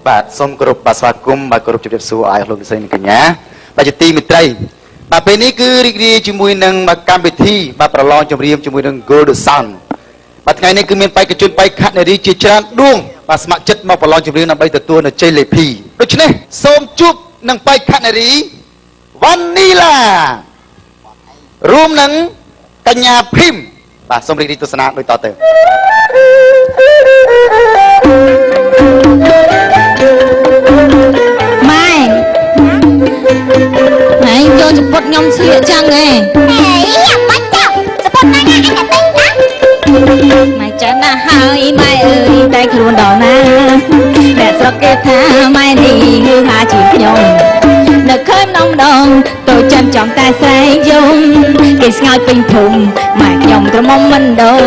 បាទសូមគោរពបាទស្វាគមន៍បាទគោរពជម្រាបសួរឲ្យលោកលោកស្រីនិងកញ្ញាបាទជាទីមេត្រីបាទពេលនេះគឺរីករាយជាមួយនឹងកម្មវិធីបាទប្រឡងចម្រៀងជាមួយនឹង Golden Sound បាទថ្ងៃនេះគឺមានបេក្ខជនបេក្ខនារីជាច្រើនដួងបាទស្ម័គ្រចិត្តមកប្រឡងចម្រៀងដើម្បីទទួលនៅជ័យលាភីដូច្នេះសូមជួបនឹងបេក្ខនារីវ៉ានីឡារួមនឹងកញ្ញាភីមបាទសូមរីករាយទស្សនាដូចតទៅម៉ែយកចពុតខ្ញុំស្លៀកចឹងហ៎អេយ៉ាបាច់ទៅចពុតណាអញតែទិញតាម៉ែចាស់ណាស់ហើយម៉ែអើយតែខ្លួនដល់ណាតែស្រុកគេថាម៉ែនេះគឺថាជាខ្ញុំនៅឃើញម្ដងតូចចាំចំតែស្រែកយំគេស្ងើចពេញភូមិម៉ែខ្ញុំក្រមុំមិនដូរ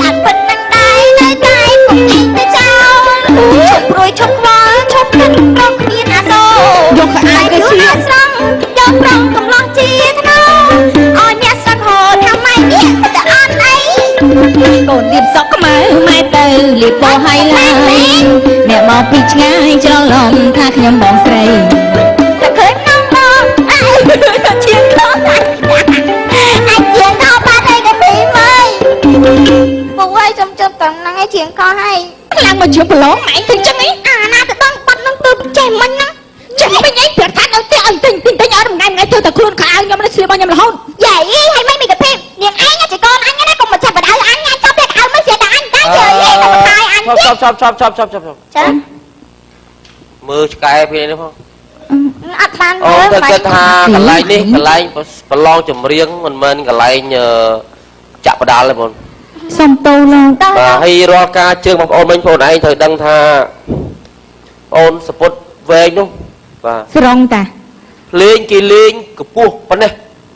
កាត់ពិតនឹងដៃនៅតែពុកឯងទៅចោលឈប់ព្រួយឈប់ខ្វល់ឈប់ទឹករកគ្មានអាសូរយកក្អាយទៅស្លៀកស្រង់យកប្រងកំឡោះជាថ្នោអោយអ្នកស្រុកហៅថាម៉ែនេះទៅអត់អីកូនលៀបសក់ខ្មៅម៉ែទៅលៀបពោឲ្យឡើយអ្នកមកពីឆ្ងាយច្រឡំថាខ្ញុំបងស្រីតែឃើញនំបងអើជាងខោអញជាងខោបាត់អីក៏ពីមើលពួកឯងចំជប់តហ្នឹងឯងជាងខោឲ្យខ្លាំងមកជឿប្រឡងម៉ែទៅចឹងឯងអាណាទៅដល់បាត់នឹងទៅចេះមិញណាចេះមិញឯងប្រាប់ថានៅផ្ទះឲ្យទិញអត់ថ្ងៃធ្វើតែខ្លួនខោខ្ញុំនេះស្លៀកមកខ្ញុំរហូតយាយហើយមិនមានកាទេនាងឯងជាកូនអញណាកុំមកចាប់បដៅអញចាប់តែខោមិនស្អាតអញតាយាយទៅបាយអញចាមើលឆ្កែពីនេះផងអត់បានមើលទៅគិតថាកន្លែងនេះកន្លែងប្រឡងចម្រៀងមិនមែនកន្លែងចាក់បដាល់ទេបងសំតូឡងបាទហើយរាល់ការជើងបងប្អូនមិញបងប្អូនឯងត្រូវដឹងថាអូនសពុតវែងនោះបាទស្រងតាលេងគេលេងកពស់ប៉ុណ្ណេះ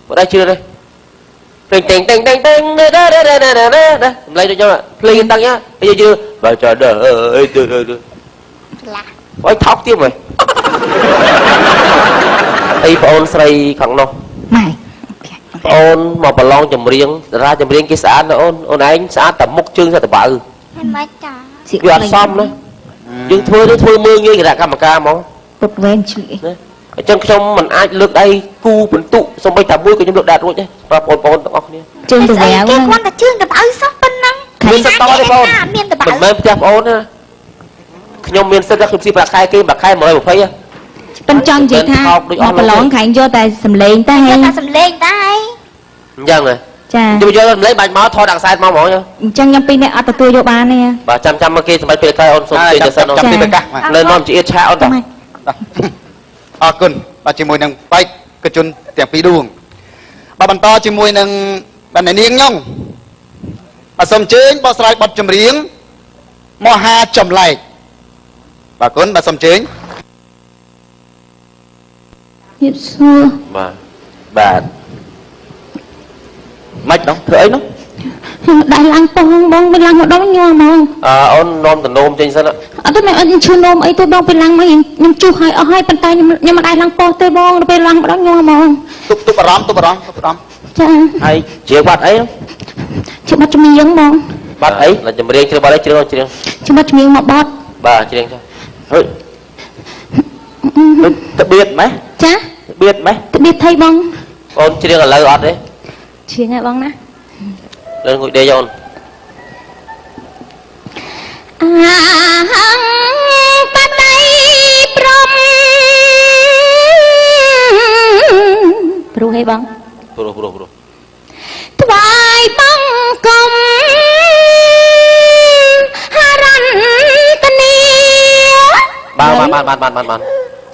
បើដែរជឿទេពេញតែងសម្លេងដូចខ្ញុំភ្លេងតាំងយ៉ាយឺបើចើដើអើយទៅឡាអើយថោកទៀតមើលអីបងអូនស្រីខាងនោះម៉ែបងអូនមកប្រឡងចម្រៀងតារាចម្រៀងគេស្អាតណាអូនឯងស្អាតតែមុខជើងស្អាតតែបើហើយម៉េចចាវាអត់សមណាយើងធ្វើមើលងាយគណៈកម្មការហ្មងពុតវែងឈ្លីណាអញ្ចឹងខ្ញុំមិនអាចលើកដៃគូបន្ទុសំបីតែមួយក៏ខ្ញុំលើកដាច់រួចដែរប្រាប់បងប្អូនទាំងអស់គ្នាជើងទៅវែងគេគាត់តែជើងទៅបើសោះប៉ុណ្ណឹងមានតតទេបងមានតបើមិនមែនផ្ទះបងអូនណាខ្ញុំមានសិទ្ធិខ្ញុំស៊ីប្រាក់ខែគេប្រាក់ខែ120ប៉ុន្តែចង់និយាយថាប្រឡងខាងយកតែសំលេងតែហេតែសំលេងតែអញ្ចឹងហ៎ចាខ្ញុំយកសំលេងបាច់មកថតដាក់ខ្សែមកហ្មងអញ្ចឹងខ្ញុំពីរនាក់អត់ទទួលយកបានទេបាទចាំមកគេសម្រាប់ពេលក្រោយអូនសូមជឿទៅសិនអូនចាំពីប្រកាសលើនាំជាឆាអូនតាអរគុណបាទជាមួយនឹងបេក្ខជនទាំងពីរដួងបាទបន្តជាមួយនឹងបាទនាងញងបាទសូមអញ្ជើញបកស្រាយបទចម្រៀងមហាចម្លែកបាទគុណបាទសូមអញ្ជើញជិបសួរបាទមិននោះធ្វើអីនោះដៃឡើងពងបងពេលឡើងមកដល់ញ័រហ្មងអូននោមតនោមចេញសិនអត់ទេមិនអត់ឈឺនោមអីទេបងពេលឡើងមកខ្ញុំជុះឲ្យអស់ហើយប៉ុន្តែខ្ញុំមិនដៃឡើងពោះទេបងពេលឡើងមកដល់ញ័រហ្មងទុបអារម្មណ៍ចាហើយជាបាត់អីជាបាត់ចម្រៀងហ្មងបាត់អីចម្រៀងជ្រើបាត់អីជ្រើជាបាត់ចម្រៀងមកបាត់បាទជ្រៀងចុះហើយតបៀតម៉េះចាតបៀតម៉េះតបៀតថៃបងអូនជ្រៀងឥឡូវអត់ទេជ្រៀងហើយបងណាលើងុយដេកអូនបាត់ដៃព្រមព្រោះហេបងព្រោះថ្វាយបង្គំហរន្តនីបាន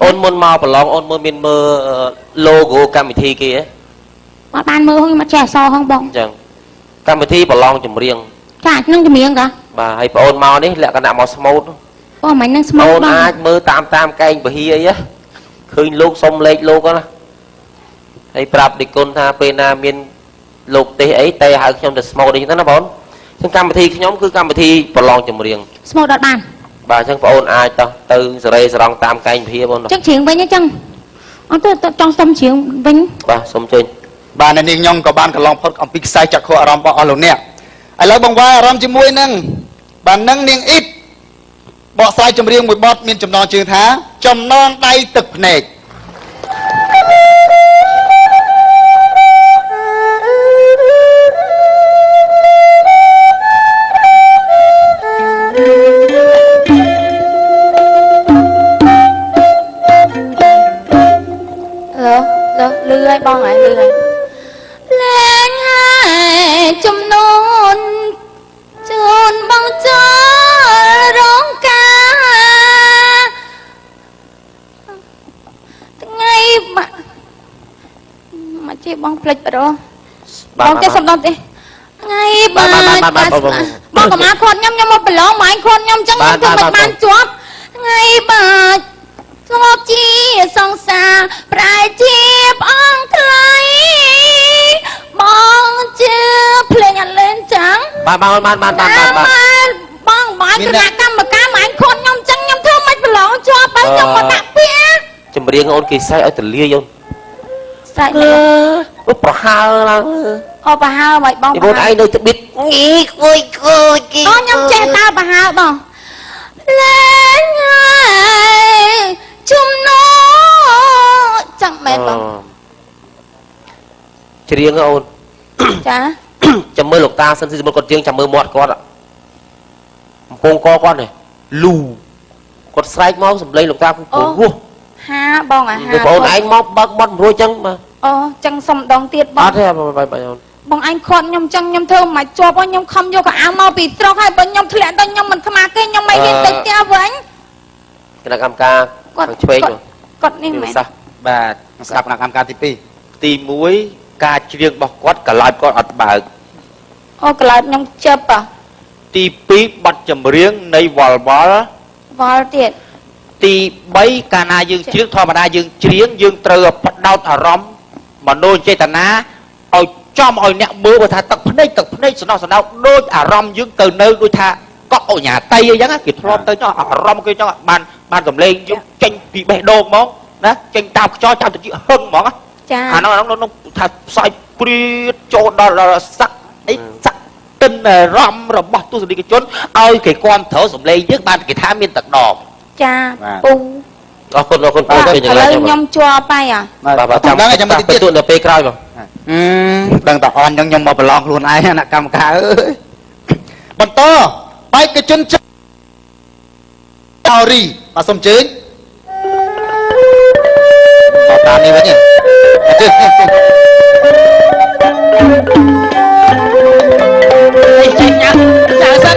អូនមុនមកប្រឡងអូនមើល logo កម្មវិធីគេហ៎អត់បានមើលខ្ញុំអត់ចេះអក្សរហងបងអញ្ចឹងកម្មវិធីប្រឡងចម្រៀងចាខ្ញុំចម្រៀងតាបាទហើយបងអូនមកនេះលក្ខណៈមកស្មូតអូមិននឹងស្មូតបងអូនអាចមើលតាមកែងពហិអីហ៎ឃើញលោកសុំលេខលោកណាហើយប្រាប់ឌីគុណថាពេលណាមានលោកទេសអីតែហៅខ្ញុំទៅស្មូតអីហ្នឹងណាបងអញ្ចឹងកម្មវិធីខ្ញុំគឺកម្មវិធីប្រឡងចម្រៀងស្មូតអត់បានបាទអញ្ចឹងបងអូនអាចទៅសេរីសរងតាមកែងពហិបងអញ្ចឹងច្រៀងវិញអញ្ចឹងអត់ទៅចង់សុំច្រៀងវិញបាទសុំជើញបាទនាងញងក៏បានកន្លងផុតអំពីខ្សែចក្ខុអារម្មណ៍របស់អស់លោកអ្នកឥឡូវបងវ៉ាអារម្មណ៍ជាមួយនឹងបាទនឹងនាងអ៊ីត បកស្រាយចម្រៀងមួយបទមានចំណងជើងថាចំណងដៃទឹកភ្នែកលឺឲ្យបងហើយលឺហើយលែងហើយចំនួនជូនបងចូលរងការថ្ងៃមកជិះបងផ្លេចបរោះបងចេះសំដងទេថ្ងៃបាទបងកំណាគាត់ខ្ញុំមកប្រឡងម៉ែគាត់ខ្ញុំចឹងខ្ញុំធ្វើមិនបានជាប់ថ្ងៃបាទធ្លាប់ជាសង្សារប្រែជាប្អូនថ្លៃបងជឿភ្លេងអត់លេងចឹងបានបងបានគណៈកម្មការម៉ែគាត់ខ្ញុំចឹងខ្ញុំធ្វើមិនប្រឡងជាប់ហើយខ្ញុំមកដាក់ពាក្យចម្រៀងអូនគេសែកឲ្យទលាយអូនសែកប្រហើឡើងអូប្រហើមកបងបងឯងនៅត្បិតងីគួយខ្ញុំចេះតើប្រហើបងលែងហើយជំនោចឹងមែនបងច្រៀងអូនចាចាំមើលលោកតាសិនស៊ីមុនគាត់ច្រៀងចាំមើលមាត់គាត់កំពុងកគាត់នេះលូគាត់ស្រែកមកសំឡេងលោកតាពុះហាបងអាហាបងឯងមកបើកបត់រួចចឹងបាទអូចឹងសុំដងទៀតបងអត់ទេបាយអូនបងឯងខាត់ខ្ញុំចឹងខ្ញុំធ្វើមិនជាប់ខ្ញុំខំយកកៅអៅមកពីស្រុកហើយបើខ្ញុំធ្លាក់ទៅខ្ញុំមិនខ្មាស់គេខ្ញុំមិនហ៊ានទៅផ្ទះវិញគណៈកម្មការគាត់ឆ្វេងគាត់នេះមែនបាទស្ដាប់គណៈកម្មការទី2ទី1ការច្រៀងរបស់គាត់កឡោចគាត់អត់បើកអូកឡោចខ្ញុំចាប់ទី2បទចម្រៀងនៃវល់ទៀតទី3កាលណាយើងច្រៀងធម្មតាយើងច្រៀងយើងត្រូវផ្ដោតអារម្មណ៍មនោចេតនាឲ្យចំឲ្យអ្នកមើលថាទឹកភ្នែកសំណោះដូចអារម្មណ៍យើងទៅនៅដូចថាកក់អញ្ញាតៃអីចឹងគេធ្លាប់ទៅចោះអារម្មណ៍គេចឹងបានសម្លេងយើងចេញពីបេះដូងហ្មងណាចេញតាមខ្យល់តាមត្រចៀកហឹងហ្មងចាអានោះថាផ្សាយព្រាតចូលដល់ស័កអីស័កទិនអារម្មណ៍របស់ទស្សនិកជនឲ្យគេគាំទ្រសម្លេងយើងបានគេថាមានទឹកដមចាពូអរគុណឥឡូវខ្ញុំជាប់ហើយបាទចាំចាំទៅទូទៅពេលក្រោយបងដឹងតអនខ្ញុំមកប្រឡងខ្លួនឯងអ្នកកម្មការអើយបន្តបេក្ខជនចោរីបាទសូមជើញមកតាមនេះវិញជើញចេញញ៉ាំចាសិន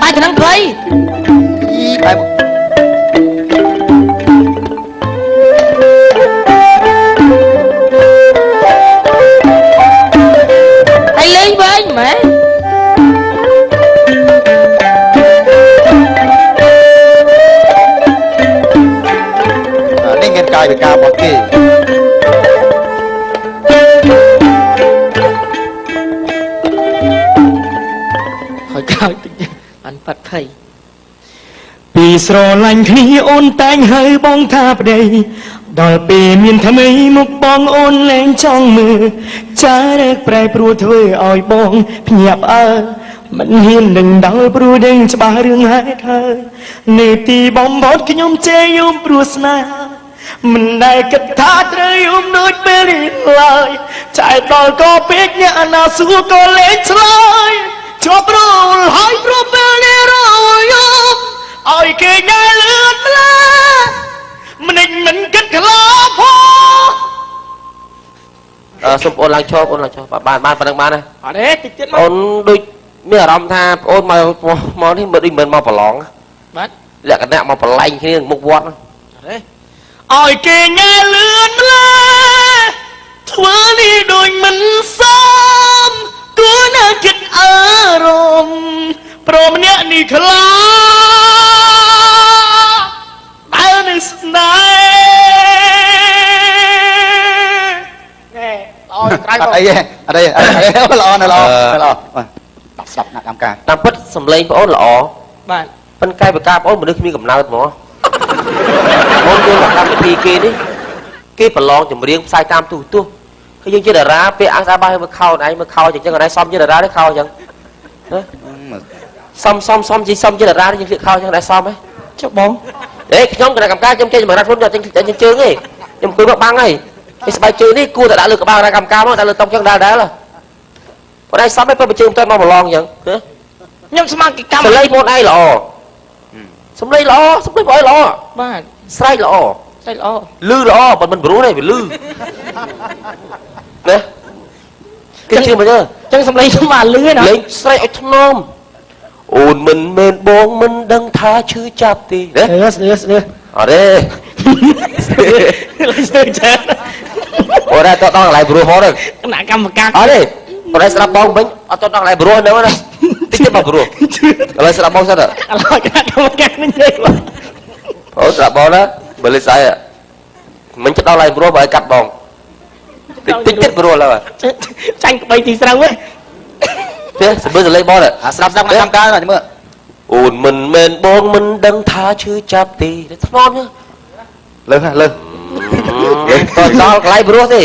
បាយចំណាំខ្លីបាយហើយលេងវិញមែននេះមានកាយវិការរបស់គេហើយកាយតិចបានបាត់ភ័យពីស្រឡាញ់គ្នាអូនតែងហើយបងថាប្តីដល់ពេលមានថ្មីមុខបងអូនលែងចង់មើលចារែកប្រែព្រោះធ្វើឲ្យបងភ្ញាក់ផ្អើលមិនហ៊ាននឹងដល់ព្រោះដឹងច្បាស់រឿងហេតុហើយនេតិបំផុតខ្ញុំជេរយំព្រោះស្នេហាមិនដែលគិតថាត្រូវយំដូចពេលនេះឡើយចែកដល់ក៏ពេកអ្នកណាសួរក៏លែងឆ្លើយជាប់រលហើយព្រោះពេលនេះរយំឲ្យគេញ៉ែលឿនម្ល៉េះមិនគិតខ្លោផងសុំអូនឡើងឈប់អូនឡើងឈប់បានប៉ុណ្្នឹងបានទេអត់ទេតិចទៀតមកអូនដូចមានអារម្មណ៍ថាអូនមកនេះមើលដូចមិនមកប្រឡងបាទលក្ខណៈមកប្រឡែងគ្នាមុខវត្តអត់ទេឲ្យគេញ៉ែលឿនម្ល៉េះធ្វើនេះដូចមិនសមគួរណាគិតអារម្មណ៍ព្រមអ្នកនេះខ្លាបើនឹងស្នេហ៍ណែល្អត្រៃមកអីអត់ទេល្អណាស់ល្អបាទស្ដាប់អ្នកកម្មការតាមពិតសំឡេងបងអូនល្អបាទប៉ុន្តែកាយវិការបងអូនមនុស្សគ្មានកំណើតហ្មង បងយើងមកកម្មវិធីគេនេះគេប្រឡងចម្រៀងផ្សាយតាមទូរទស្សន៍គឺយើងជាតារាពេលអាសាបាយមកខោណៃមកខោអញ្ចឹងអត់ឯងសមជាតារាទេខោអញ្ចឹងសមជាសមជាតារាយើងខោអញ្ចឹងដែរសមហ៎ចុះបងអេខ្ញុំគណៈកម្មការខ្ញុំចេញមករ៉ាត់ខ្លួនខ្ញុំចេញជើងទេខ្ញុំអង្គុយមកបាំងហើយឯស្បែកជើងនេះគួរតែដាក់លើក្បាលគណៈកម្មការមកដាក់លើតុចឹងដែរបងឯងសមឯងបើជើងទៅមកប្រឡងអញ្ចឹងខ្ញុំស្មានកិច្ចកម្មសម្លេងបងឯងល្អសម្លេងល្អសម្លេងបងឯងល្អបាទស្រែកល្អស្រែកល្អលឺល្អប៉ុន្តែមិនព្រោះទេវាលឺណាគេជឿមកទេអញ្ចឹងសម្លេងខ្ញុំបានលឺណាលេងស្រែកឲ្យថ្នមអូនមិនមែនបងមិនដឹងថាឈឺចាប់ទេណាស្ទើអត់ទេលេងស្ទើចាអូរ៉ាតដល់កន្លែងព្រោះមកទៅគណៈកម្មការអត់ទេបើស្ដាប់បងវិញអត់តដល់កន្លែងព្រោះនៅណាតិចទៅមកព្រោះឥឡូវស្ដាប់បងសិនឥឡូវគណៈកម្មការនេះនិយាយអូស្ដាប់បងណាបើលេងស្អីមិនចដល់កន្លែងព្រោះបើឲ្យកាត់បងតិចព្រោះឡើយចាញ់ក្បីទីស្រូវហ៎ទេមើលសលេងបងស្ដាប់កម្មការមើលអូនមិនមែនបងមិនដឹងថាឈឺចាប់ទេថ្នមលើតដល់កន្លែងព្រោះទេ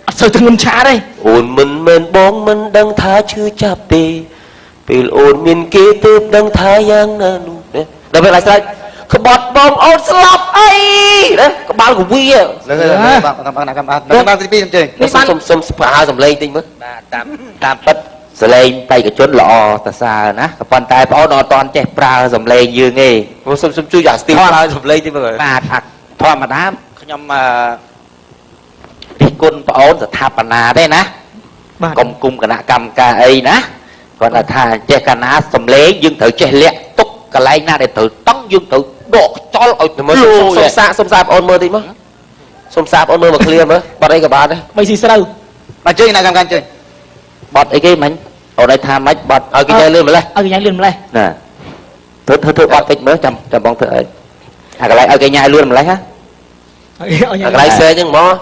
អត់សូវធ្ងន់ឆាទេអូនមិនមែនបងមិនដឹងថាឈឺចាប់ទេពេលអូនមានគេទើបដឹងថាយ៉ាងណានោះដល់ពេលឡៃស្រេចក្បត់បងអូនស្លាប់អីណាក្បាលកវីលើបងកម្មទី2ខ្ញុំជើញសុំស្អាតសំឡេងតិចមើលបាទតាមពិតសំឡេងបេក្ខជនល្អតសើណាក៏ប៉ុន្តែបងអូនអត់តន់ចេះប្រើសំឡេងយើងទេសុំជួយអាស្ទីលប្រើសំឡេងតិចមើលបាទធម្មតាខ្ញុំពីគុណបងអូនស្ថាបនាទេណាកុំគុំគណៈកម្មការអីណាគាត់ថាចេះកាលណាសំឡេងយើងត្រូវចេះលាក់ទុកកន្លែងណាដែលត្រូវតង់យើងត្រូវដកខ្យល់ឲ្យសុំសាបងអូនមើលតិចមកសុំសាបងអូនមើលមកឃ្លៀមើលបាត់អីក៏បានដែរបីស៊ីស្រូវមកជើញណាកម្មការជើញបាត់អីគេមិញអូនឲ្យថាម៉េចបាត់ឲ្យគេញ៉ៃលឿនម្លេះឲ្យគេញ៉ៃលឿនម្លេះណាធ្វើបាត់តិចមើលចាំបងធ្វើអីអាកន្លែងឲ្យគេញ៉ៃលឿនម្លេះហ៎អាកន្លែងផ្សេងហ្នឹងហ្មង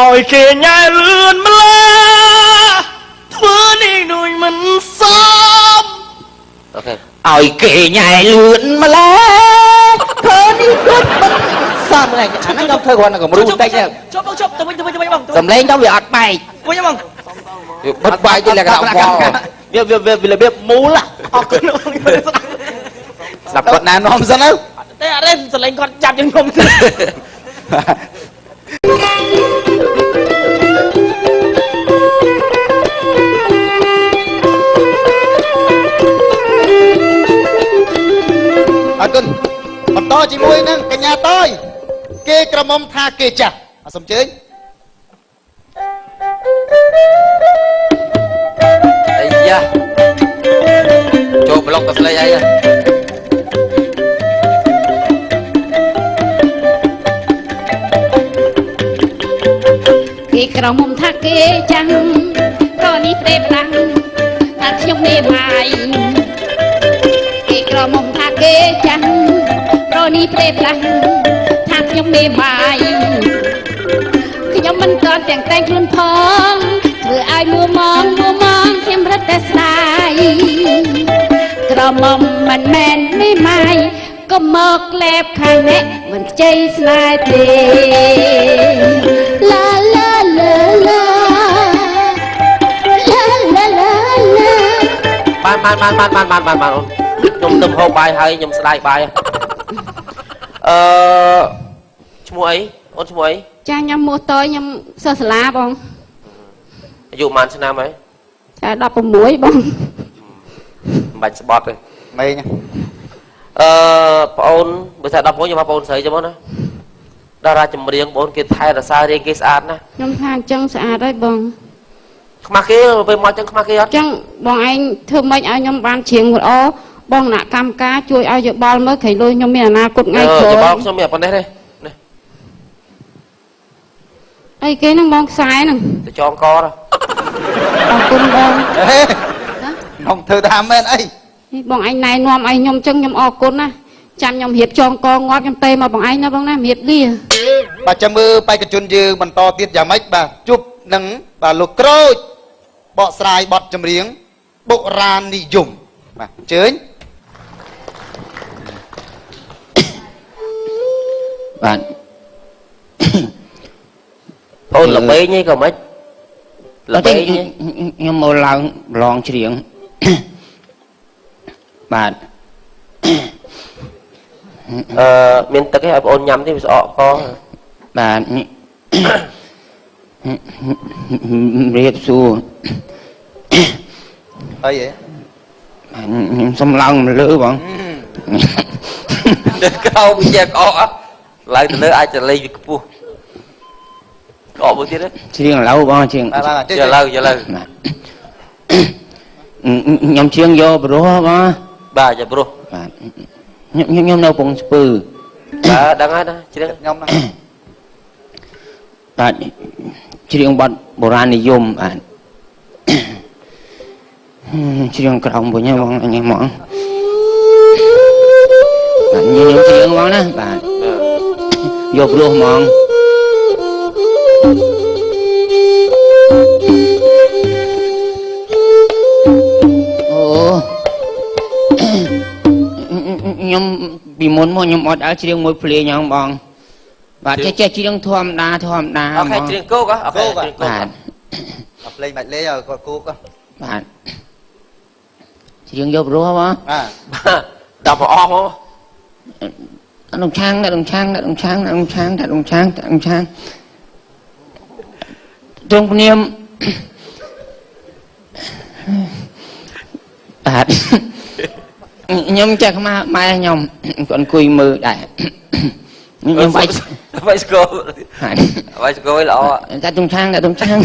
ឲ្យគេញ៉ៃលឿនម្លេះធ្វើនេះដូចមិនសមអូខេឲ្យគេញ៉ៃលឿនម្លេះធ្វើនេះដូចមិនសមម្លេះអាហ្នឹងខ្ញុំធ្វើគ្រាន់តែគំរូបន្តិចទេជប់ទៅវិញបងសំឡេងទៅវាអត់បែកវិញបងបិទបាយទៅលក្ខណៈវល់វារបៀបមូលអរគុណស្ដាប់គាត់ណែនាំសិនទៅតែអត់ទេសលេងគាត់ចាប់យើងខ្ញុំអរគុណបន្តជាមួយនឹងកញ្ញាតយគេក្រមុំថាគេចាស់អសូមជើញអាយ៉ាចូលប្លុកទៅស្លេកអីគេក្រមុំថាគេចាំក៏នេះព្រេផ្លាំងថាខ្ញុំមេបាយគេក្រមុំថាគេចាំក៏នេះព្រេផ្លាំងថាខ្ញុំមេបាយខ្ញុំមិនតន់ទាំងតែងខ្លួនផងធ្វើឲ្យមួម៉ងខ្ញុំរត់តែស្ដាយក្រមុំមិនមែនមេម៉ាយក៏មកលែបខាងអ្នកមិនខ្ចីស្នេហ៍ទេឡាឡាឡាឡាឡាឡាបានអូនខ្ញុំទៅហូបបាយហើយខ្ញុំស្ដាយបាយឈ្មោះអីអូនឈ្មោះអីចាខ្ញុំមួតយខ្ញុំសិស្សសាលាបងអាយុប៉ុន្មានឆ្នាំហើយចា16បងមិនបាច់ស្បត់ទេម៉េងបងអូនបើថា16ខ្ញុំមកបងអូនស្រីចឹងមកណាតារាចម្រៀងបងអូនគេថែរក្សារៀងគេស្អាតណាខ្ញុំថាអញ្ចឹងស្អាតហើយបងខ្មាស់គេពេលមកអញ្ចឹងខ្មាស់គេអត់អញ្ចឹងបងឯងធ្វើម៉េចឲ្យខ្ញុំបានច្រៀងល្អបងអ្នកកម្មការជួយឲ្យយោបល់មើលក្រៃលុយខ្ញុំមានអនាគតថ្ងៃក្រោយយោបល់ខ្ញុំមានប៉ុណ្ណេះទេអីគេហ្នឹងបងខ្សែហ្នឹងទៅចងកអរគុណបងខ្ញុំធ្វើតាមមែនអីបងឯងណែនាំឲ្យខ្ញុំចឹងខ្ញុំអរគុណណាចាំខ្ញុំរៀបចងកងាប់ខ្ញុំទេមកបងឯងណាបងណារៀបលាបាទចាំមើលបេក្ខជនយើងបន្តទៀតយ៉ាងម៉េចបាទជួបនឹងបាទលោកក្រូចបកស្រាយបទចម្រៀងបុរាណនិយមបាទអញ្ជើញ បាទ អូនល្បីនេះក៏មិនល្បីនេះ ខ្ញុំមកឡើងប្រឡងច្រៀង បាទ មានទឹកឯងឲ្យបងអូនញ៉ាំទេវាស្អកក បាទ រៀបសួរ អីហ៎ ខ្ញុំសុំឡើងមកលើបង ទៅក្រោមវាកអកឡើងទៅលើអាចទៅលេងវាខ្ពស់កអកមួយទៀតទេ ច្រៀងឥឡូវបងច្រៀង បាទបាទ យកឡើង បាទ ខ្ញុំច្រៀងយកព្រោះបង បាទយកព្រោះ បាទខ្ញុំនៅពងស្ពឺ បាទដឹងហើយណាជ្រៀង ខ្ញុំហ្នឹង បាទច្រៀងបទបុរាណនិយមបាទ ច្រៀងក្រោមវិញបងអញហ្មងបាទខ្ញុំច្រៀងបងណាបាទយកព្រោះហ្មង ខ្ញុំពីមុនមកខ្ញុំអត់ឲ្យច្រៀងមួយភ្លេងហ្នឹងបងបាទចេះច្រៀងធម្មតា អូខេជ្រៀងគោកអូខេជ្រៀងគោក បាទ អត់លេងមិនលេងឲ្យគាត់គូក បាទច្រៀងយកព្រោះបង បាទ ដល់ប្រអស់មក ដងឆាងទ្រង់ព្រាមបាទខ្ញុំចេះខ្មាស់ម៉ែខ្ញុំគាត់អង្គុយមើលដែរខ្ញុំបាច់ វាយស្គរវាយស្គរល្អ តែទ្រង់ឆាងដាក់ទ្រង់ឆាង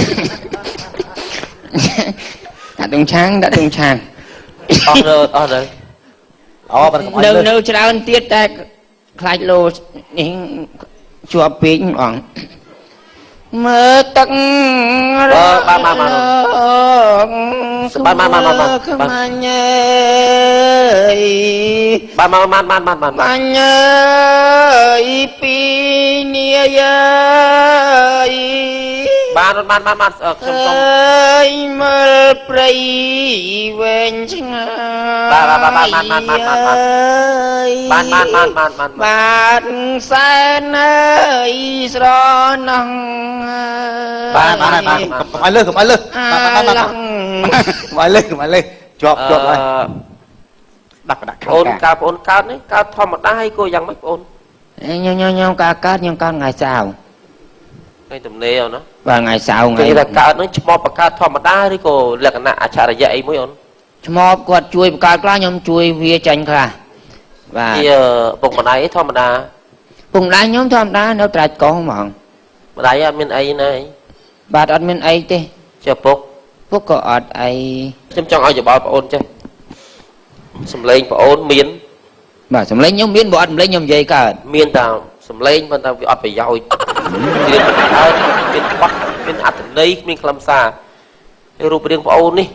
អស់ទៅ អូបានកុំឲ្យ នៅច្រើនទៀតតែខ្លាចលោនេះជាប់ពេកបងមើលទឹកខ្មាញ់អើយ បាន អញអើយពីនាយអើយ បានខ្ញុំសុំ អើយមើលព្រៃវែងឆ្ងាយ បានបាទសែនអើយស្រណង បានកុំឲ្យលើកុំឲ្យលើកជាប់ហើយដាក់ អូនកាបងអូនកើតនេះកើតធម្មតាហើយគួរយ៉ាងម៉េចបងអូន ខ្ញុំកើតខ្ញុំកើតថ្ងៃសៅរ៍ ថ្ងៃទំនេរអូនណា បាទថ្ងៃសៅរ៍ គេថាកើតនឹងឈ្មោះបកើតធម្មតាឬក៏លក្ខណៈអច្ឆរិយៈអីមួយអូន ឈ្មោះគាត់ជួយបង្កើតខ្លះខ្ញុំជួយវាចាញ់ខ្លះបាទ ជាពុកម្ដាយធម្មតា ពុកម្ដាយខ្ញុំធម្មតានៅត្រាច់កោះហ្មង ម្ដាយអត់មានអីណា បាទអត់មានអីទេ ជាពុក ពុកក៏អត់អី ខ្ញុំចង់ឲ្យយោបល់បងអូនចេះសំឡេងបងអូនមាន បាទសម្លេងខ្ញុំមានបើអត់សម្លេងខ្ញុំនិយាយកើត មានតែសំឡេងប៉ុន្តែវាអត់ប្រយោជន៍រៀនកើតមានបត់មានអត្ថន័យគ្មានខ្លឹមសាររូបរាងបងអូននេះ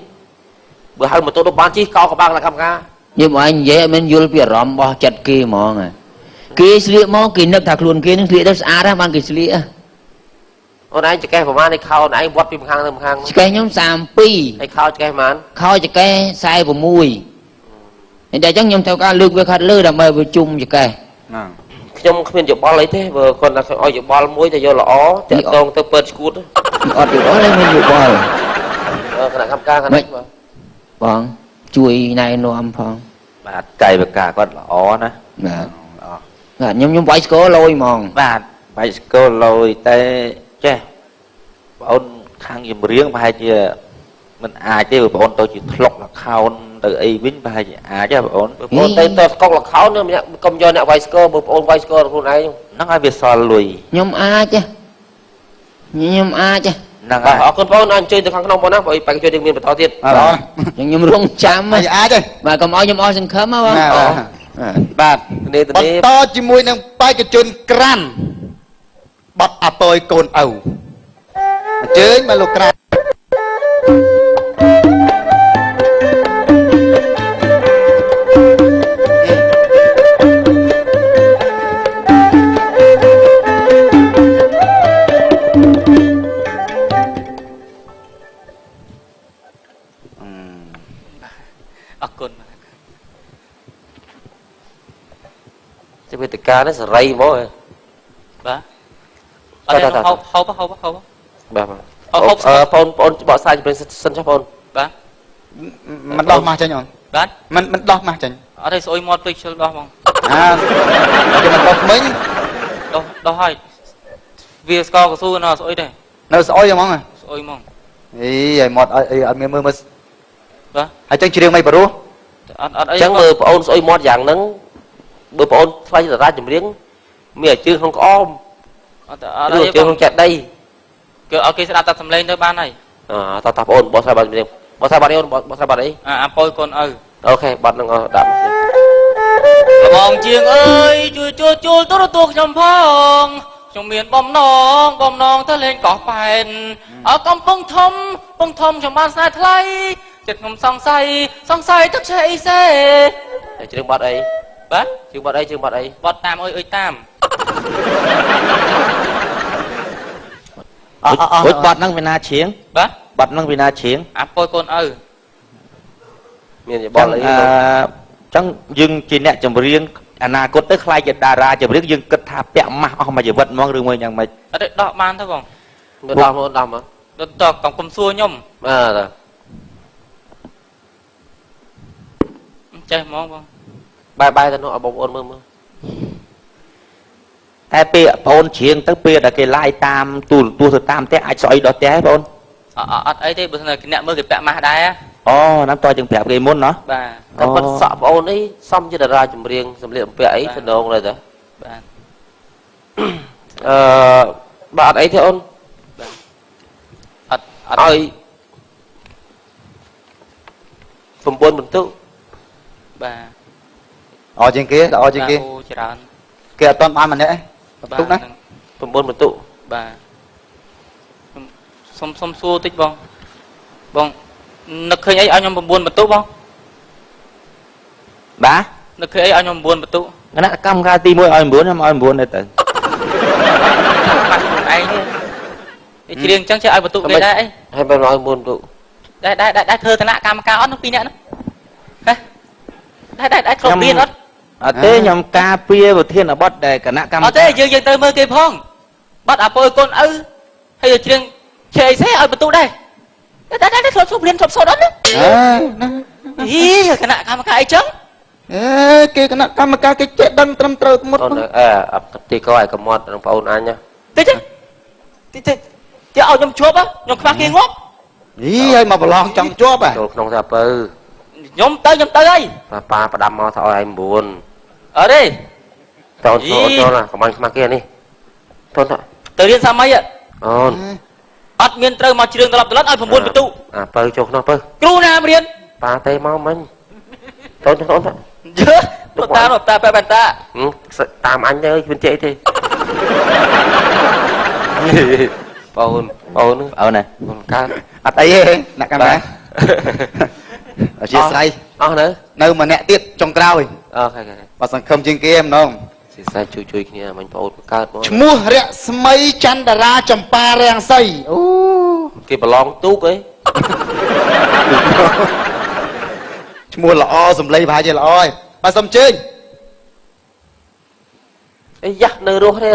បើហៅម៉ូតូដល់បានជិះកោក្បាលដល់កម្មការ ខ្ញុំអញនិយាយអត់មានយល់ពីអារម្មណ៍របស់ចិត្តគេហ្មងគេស្លៀកមកគេនឹកថាខ្លួនគេនឹងស្លៀកទៅស្អាតហើយបានគេស្លៀក អូនឯងចកេះប្រហែលនេះខោអូនឯងវត្តពីម្ខាងទៅម្ខាង ចកេះខ្ញុំ32 ហើយខោចកេះប្រហែល ខោចកេះ46 តែអញ្ចឹងខ្ញុំត្រូវការលើកវាខាត់លើដើម្បីវាជុំចកេះ ខ្ញុំគ្មានយោបល់អីទេបើគាត់ថាឲ្យយោបល់មួយតែយកល្អតាក់តងទៅពើឈួត អត់យោបល់ទេមានយោបល់ គណៈកម្មការខាងនេះបាទ បងជួយណែនាំផង បាទកាយវិការគាត់ល្អណា បាទខ្ញុំវាយស្គរលយហ្មង បាទបាយស្គលលយតែចេះបងអូនខាងចម្រៀងប្រហែលជាមិនអាចទេបងអូនទៅជាធ្លុកលខោនទៅអីវិញប្រហែលជាអាចទេបងអូន បងអូនទៅស្កុកលខោនម្នាក់កុំយកអ្នកវាយស្គរបើបងអូនវាយស្គរខ្លួនឯង ហ្នឹងឲ្យវាសល់លុយ ខ្ញុំអាចខ្ញុំអាច ហ្នឹង បាទ ហើយ អរគុណបងអូនអញ្ជើញទៅខាងក្នុងបងណាបើបេក្ខជនយើងមានបន្តទៀត ខ្ញុំរងចាំ អាចទេ បាទកុំឲ្យខ្ញុំអស់សង្ឃឹមហ៎បង បាទ នេះទៅ ប នេះ តជាមួយនឹងបេក្ខជនក្រាន់បត់អតយកូនឪអញ្ជើញមកលោកក្រាន់ អរគុណ ជាវេទិកានេះសេរីហ្មង អត់ទេហូបបាទបងបកស្រាយเป็นសិនចុះបងបាទ มันដោះមកចេញអូន បាទ มันដោះមកចេញ អត់ទេស្អុយមាត់ពេកជិលដោះបង អាគេមិនដោះមិញ ដោះហើយវាស្កកស៊ូណោះស្អុយទេ នៅស្អុយហ្មង ស្អុយហ្មង អីឲ្យមាត់អត់មានមើល បាទ ហើយចឹងច្រៀងមិនបរោះ អត់អីចឹងមើលបងអូនស្អុយមាត់យ៉ាងហ្នឹងបើបងអូនថ្លៃតារាចម្រៀងមានអាជើងក្នុងក្អមអត់អីជើងក្នុងចាក់ដីគឺឲ្យគេស្ដាប់តែសំឡេងទៅបានហើយតើបងអូនបោះស្រាយបាត់ចម្រៀងបោះស្រាយបាត់អីអូនបោះស្រាយបាត់អីអាប៉ោយកូនឪអូខេបាត់ហ្នឹងដាក់បងជាងអើយជួយទូរទស្សន៍ខ្ញុំផងខ្ញុំមានបំណងទៅលេងកោះប៉ែនអើកំពុងធំខ្ញុំបានស្នេហ៍ថ្លៃចិត្តខ្ញុំសង្ស័យទឹកឆេអីសេតែជ្រឿងបាត់អីបាទជ្រឿងបាត់អីបាត់តាមអើយតាម រួចបាត់ហ្នឹងវាណាជ្រៀង បាទ បាត់ហ្នឹងវាណាជ្រៀង អាប៉ោយកូនឪមានយបល់អី ចឹងយើងជាអ្នកចម្រៀងអនាគតទៅខ្លាយជាតារាចម្រៀងយើងគិតថាពាក់ម៉ាស់អស់មួយជីវិតហ្មងឬមួយយ៉ាងម៉េច អត់ទេដោះបានទៅបងដោះមកដល់តកំសួរខ្ញុំចេះហ្មងបងបាយទៅនោះឲ្យបងប្អូនមើលតែពេលបងអូនជ្រៀងទៅពេលដែលគេឡាយតាមទូរទស្សន៍ទៅតាមផ្ទះអាចស្អុយដល់ផ្ទះហ៎បងអត់អីទេបើអ្នកមើលគេពាក់ម៉ាស់ដែរ អូណាំតើយើងប្រាប់គេមុនណោះ បាទតែប៉ុតសក់បងអូនអីសំជាតារាចម្រៀងសម្លៀកបំពាក់អីទៅដងเลยតាបាទបាទអត់អីទេអូនបាទអត់ឲ្យ9បន្ទុកបាទ ជាងគេល្អជាងគេច្រើន គេអត់តន់បានម្នាក់បន្ទុកណា 9បន្ទុកបាទសុំសួរតិចបងនឹកឃើញអីឲ្យខ្ញុំ9បន្ទុកបងបាទនឹកឃើញអីឲ្យខ្ញុំ9បន្ទុក គណៈកម្មការទី1ឲ្យ9ខ្ញុំឲ្យ9ទេទៅ បាត់ខ្លួនឯងនេះច្រៀងអញ្ចឹងចេះឲ្យបន្ទុកគេដែរអីហើយបើឲ្យ9បន្ទុកដែរធ្វើគណៈកម្មការអត់នឹង2នាក់ហ្នឹងដែរគ្រប់មានអត់ អត់ទេខ្ញុំការពារប្រធានបទដែលគណៈកម្មការ អត់ទេយើងទៅមើលគេផងបាត់អាពើកូនឪហើយច្រៀងឆេអីសេឲ្យបន្ទុកដែរតែធ្លាប់សុំរៀនធ្លាប់សូត្រអត់ណាអីគណៈកម្មការអីចឹងគេគណៈកម្មការគេចេះដឹងត្រឹមត្រូវមុត អូនអត់ទីកោឲ្យកមាត់នឹងបងអូនអញតិចឲ្យខ្ញុំជាប់ខ្ញុំខ្វះគេងាប់ អីឲ្យមកប្រឡងចង់ជាប់ចូលក្នុងសាពើខ្ញុំទៅហើយប៉ាផ្ដាំមកថាឲ្យ9អត់ទេតោនចូលណាកុំឲ្យខ្មាស់គេនេះតោនទៅរៀនសាមីអូនអត់មានត្រូវមកជ្រឿងត្រឡប់ឲ្យ9បន្ទុកពៅចូលក្នុងពៅគ្រូណារៀនប៉ាទេមកមិញតូនទៅតាបែបតាតាមអញទៅមិនចេះទេអូនណាកើតអត់អីទេអ្នកកម្មការអធិស្ឋានអស់នៅម្នាក់ទៀតចុងក្រោយអូខេបើសង្ឃឹមជាងគេម្ដង សិស្សជួយគ្នាមិញបងអូនកើតមក ឈ្មោះរស្មីចន្ទរាចម្ប៉ារាំងសីអូ គេប្រឡងទូកអី ឈ្មោះល្អសំឡេងប្រហែលជាល្អហើយបាទសូមអញ្ជើញ អីយ៉ាស់នៅរស់ទេ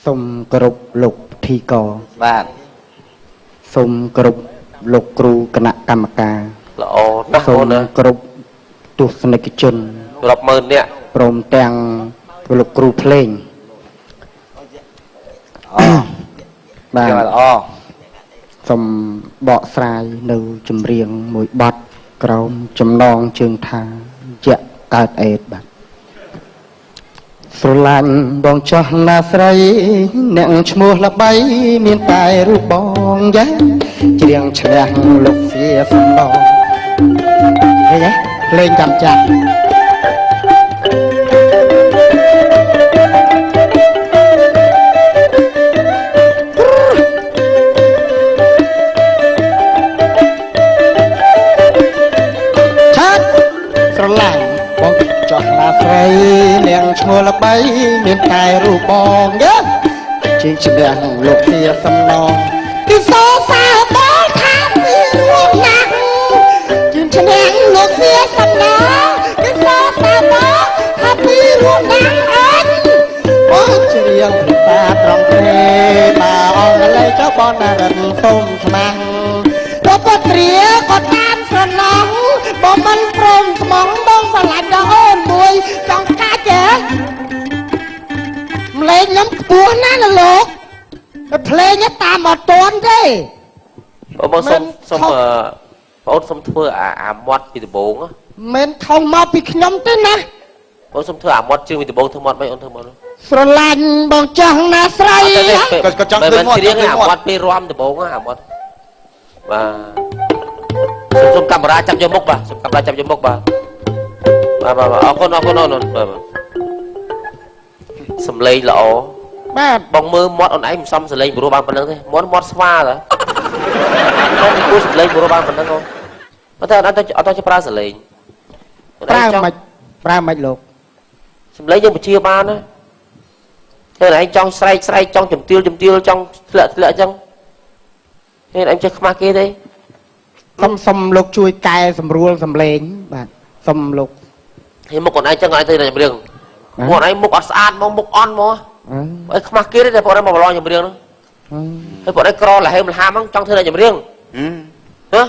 សូមគោរពលោកពិធីករ បាទ សូមគោរពលោកគ្រូគណៈកម្មការ ល្អណាស់ សូ អូ ម នណា គោរពទស្សនិកជន រាប់ម៉ឺននាក់ ព្រមទាំងលោកគ្រូភ្លេងបាទល្អ សូមបកស្រាយនៅចម្រៀងមួយបទក្រោមចំណងជើងថាយៈកើតអេតបាទស្រឡាញ់បងចោះណាស្រីអ្នកឈ្មោះល្បីមានតែរូបបងយ៉ាច្រៀងឈ្នះលោកជាសំឡងឃើញទេភ្លេងចាំចាស់ស្រឡាញ់បងចោះណាស្រីនាងឈ្មោះល្បីមានតែរូបបងយ៉ាជាងឈ្នះលោកជាសំឡងគឺសរសើរបងថាពីរួចណាស់ជាងឈ្នះលោកជាសំឡងគឺសរសើរបងថាពីរួចណាស់អត់ រៀងពីតាត្រង់ទេបើអងលេចបនរិនសូមស្មាំងក៏ពុទ្រាក៏តាមស្រណងបើមិនព្រមស្មងបងស្រឡាញ់ដល់អូនមួយចង់កាច់ទេម្លេងខ្ញុំខ្ពស់ណាស់ណាលោកភ្លេងតាមអត់ទាន់ទេ បងសុំបងសុំធ្វើអាមាត់ពីដំបងមិនថងមកពីខ្ញុំទេណា បងសុំធ្វើអាមាត់ជើងពីដំបងធ្វើមាត់មិនអូនធ្វើមាត់ ស្រឡាញ់បងចង់ណាស្រីក៏ចង់ធ្វើមាត់ អាមាត់ពេលរំដំបងអាមាត់បាទសុំកាមេរ៉ាចាប់យកមុខបាទសុំកាមេរ៉ាចាប់យកមុខបាទអរគុណអូនបាទសំឡេងល្អបាទ បងមើលមាត់អូនឯងមិនសមសំឡេងព្រោះបានប៉ុណ្្នឹងទេមាត់ស្វាតើបងគួរសំឡេងព្រោះបានប៉ុណ្្នឹងអូនបើតែអត់ទៅប្រើសំឡេងប្រើមិនលោក សំឡេងយើងបញ្ជាបានណាធ្វើឯងចង់ស្រែកចង់ជំទាវចង់ធ្លាក់អញ្ចឹងហេតុឯងចេះខ្មាស់គេទេសុំលោកជួយកែសម្រួលសំឡេងបាទសុំលោក ហើយមុខខ្លួនឯងចឹងឲ្យទៅចម្រៀងមុខឯងមុខអត់ស្អាតមកមុខអន់មកអើខ្មាស់គេទេបងឯងមកប្រឡងចម្រៀងហ្នឹងហើយបងឯងក្រលហេមលហាមហ្នឹងចង់ធ្វើតែចម្រៀងហ៎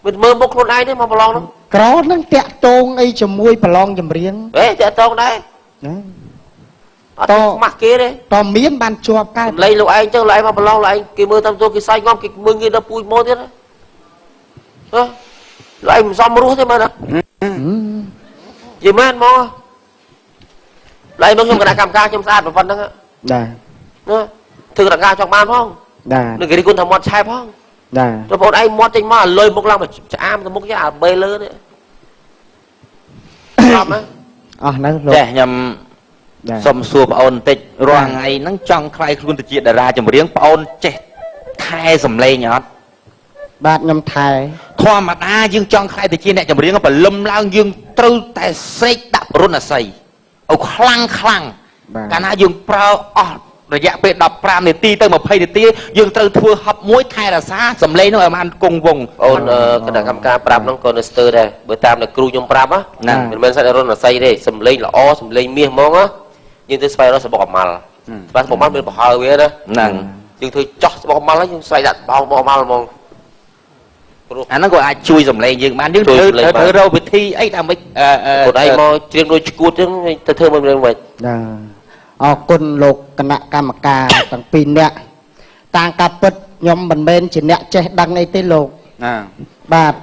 មិនមើលមុខខ្លួនឯងទេមកប្រឡងហ្នឹងក្រហ្នឹងតាក់តងអីជាមួយប្រឡងចម្រៀងតាក់តងដែរអត់ខ្មាស់គេទេតមានបានជាប់កើតលេងលោកឯងចឹងលោកឯងមកប្រឡងលោកឯងគេមើលតាមទួលគេសាយងំគេមើលងាយដល់ពូជមកទៀតហ៎លោកឯងមិនសមរស់ទេមើលណាយីមែនមកឡើយមកខ្ញុំគណៈកម្មការខ្ញុំស្អាតប៉ុណ្្នឹងដែរធ្វើគណៈកម្មការចង់បានផងដែរនឹងគេរីគុណថាមាត់ឆែបផងដែរទៅបងឯងមាត់ចេញមកលុយមុខឡើងមកឆ្អាមទៅមុខយ៉ាអាបេលើនេះស្រាប់ហ៎អស់នៅលោកចាខ្ញុំសុំសួរបងអូនបន្តិចរាល់ថ្ងៃហ្នឹងចង់ខ្លាយខ្លួនទៅជាតារាចម្រៀងបងអូនចេះថែសំឡេងអត់បាទខ្ញុំថែធម្មតាយើងចង់ខ្លាយទៅជាអ្នកចម្រៀងបលឹមឡើងយើងត្រូវតែស្រែកដាក់បរុណអាស័យឲ្យខ្លាំងកាលណាយើងប្រើអស់រយៈពេល15នាទីទៅ20នាទីយើងត្រូវធ្វើហប់មួយថែរក្សាសំឡេងនោះឲ្យបានគង់វង្សអូនគណៈកម្មការប្រាប់ហ្នឹងក៏នៅស្ទើរដែរបើតាមតែគ្រូខ្ញុំប្រាប់ណាមិនមែនសាច់រុនអាស័យទេសំឡេងល្អសំឡេងមាសហ្មងយើងទៅស្វែងរកសបុកអាម៉ាល់ស្វែងសបុកអាម៉ាល់មានប្រហើវាណាហ្នឹងយើងធ្វើចោះសបុកអាម៉ាល់ហើយយើងស្វែងដាក់បោកអាម៉ាល់ហ្មងអាហ្នឹងក៏អាចជួយសំឡេងយើងបានយើងត្រូវរកវិធីអីដើម្បីខ្លួនឯងមកច្រៀងដូចឈួតចឹងទៅធ្វើមិនវិញបាទអរគុណលោកគណៈកម្មការទាំងពីរនាក់តាមការពិតខ្ញុំមិនមែនជាអ្នកចេះដឹងអីទេលោកបាទ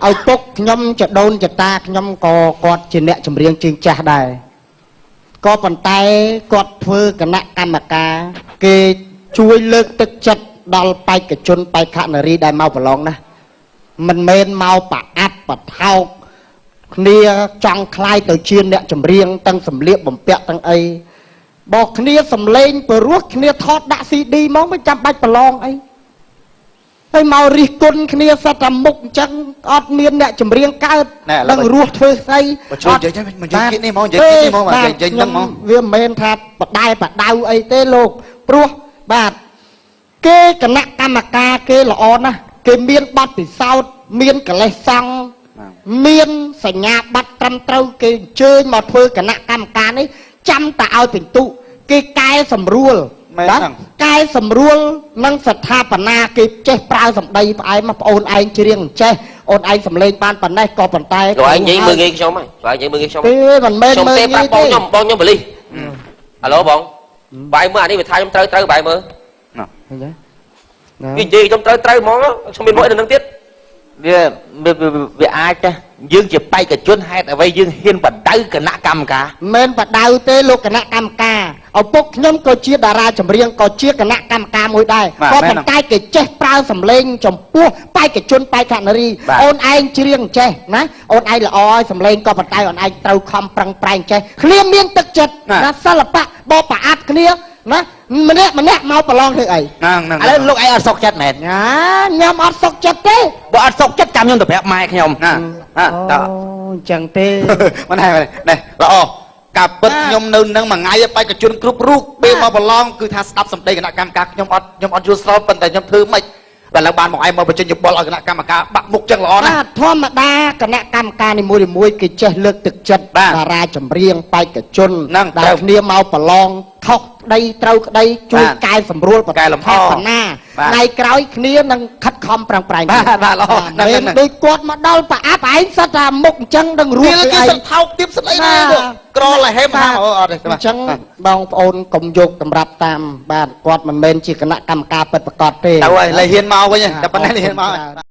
ឲ្យពុកខ្ញុំចដូនចតាខ្ញុំក៏គាត់ជាអ្នកចម្រៀងជើងចាស់ដែរក៏ប៉ុន្តែគាត់ធ្វើគណៈកម្មការគេជួយលើកទឹកចិត្តដល់បេក្ខជនបេក្ខនារីដែលមកប្រឡងណាមិនមែនមកប្រអាប់ប្រថោកគ្នាចង់คล้ายទៅជាអ្នកចម្រៀងទាំងសម្លៀកបំពាក់ទាំងអីបោះគ្នាសំឡេងព្រោះគ្នាថតដាក់ CD មកមិនចាំបាច់ប្រឡងអីហើយមករិះគន់គ្នាសិតតែមុខអញ្ចឹងអត់មានអ្នកចម្រៀងកើតដឹងរស់ធ្វើស្អីអត់និយាយមកនិយាយនេះមកនិយាយនេះមកនិយាយហ្នឹងមកវាមិនមែនថាបដែបដៅអីទេលោកព្រោះបាទគេគណៈកម្មការគេល្អណាស់គេមានបទពិសោធន៍មានកលេសសង្ឃមានសញ្ញាបត្រត្រឹមត្រូវគេអញ្ជើញមកធ្វើគណៈកម្មការនេះចាំតែឲ្យពិន្ទុគេកែសម្រួលបាទកែសម្រួលនិងស្ថាបនាគេចេះប្រើសម្ដីផ្អែមមកប្អូនឯងច្រៀងចេះអូនឯងសម្លេងបានប៉ុណ្ណេះក៏ប៉ុន្តែលោកឯងនិយាយមើលងាយខ្ញុំហ៎បាទនិយាយមើលងាយខ្ញុំទេមិនមែនមើលងាយទេបងខ្ញុំបលិសហៅឡូបងបាយមើលអានេះវាថាខ្ញុំត្រូវបាយមើលនិយាយខ្ញុំត្រូវហ្មងខ្ញុំមានមួយនៅនឹងទៀតវាអាចទេយើងជាបេក្ខជនហេតុអ្វីយើងហ៊ានបដៅគណៈកម្មការមិនបដៅទេលោកគណៈកម្មការឪពុកខ្ញុំក៏ជាតារាចម្រៀងក៏ជាគណៈកម្មការមួយដែរក៏ប៉ុន្តែគេចេះប្រើសម្លេងចំពោះបេក្ខជនបេក្ខនារីអូនឯងច្រៀងចេះណាអូនឯងល្អហើយសម្លេងក៏ប៉ុន្តែអូនឯងត្រូវខំប្រឹងប្រែងចេះគ្នាមានទឹកចិត្តណាសិល្បៈបបប្រអាប់គ្នាណាម្នាក់មកប្រឡងធ្វើអីឥឡូវលោកឯងអត់សុខចិត្តមែនខ្ញុំអត់សុខចិត្តទេបើអត់សុខចិត្តចាំខ្ញុំទៅប្រាប់ម៉ែខ្ញុំអូអញ្ចឹងទេមិនហើយនេះល្អការពិតខ្ញុំនៅនឹងមួយថ្ងៃបេក្ខជនគ្រប់រូបពេលមកប្រឡងគឺថាស្ដាប់សម្ដីគណៈកម្មការខ្ញុំអត់យល់ស្របប៉ុន្តែខ្ញុំធ្វើមិនប តែឡើងបានមកឯងមកបញ្ចេញយោបល់ឲ្យគណៈកម្មការបាក់មុខចឹងល្អណាស់ ធម្មតាគណៈកម្មការនីមួយៗគេចេះលើកទឹកចិត្តតារាចម្រៀងបេក្ខជនដែលគ្នាមកប្រឡងខុសក្តីត្រូវក្តីជួយកែសម្រួលបន្ថែមបណ្ណាថ្ងៃក្រោយគ្នានឹងខិតខំប្រឹងប្រែង បាទល្អហ្នឹង ដូចគាត់មកដល់ប្រអាប់ឯងសិតថាមុខអញ្ចឹងនឹងរួច វាគេសិតថោកទៀតសិតអីណាក្រលហេមថាអត់ទេ អញ្ចឹងបងប្អូនកុំយកតម្រាប់តាមបាទគាត់មិនមែនជាគណៈកម្មការពិតប្រាកដទេ ទៅហើយលែហ៊ានមកវិញតែប៉ុណ្ណេះហ៊ានមក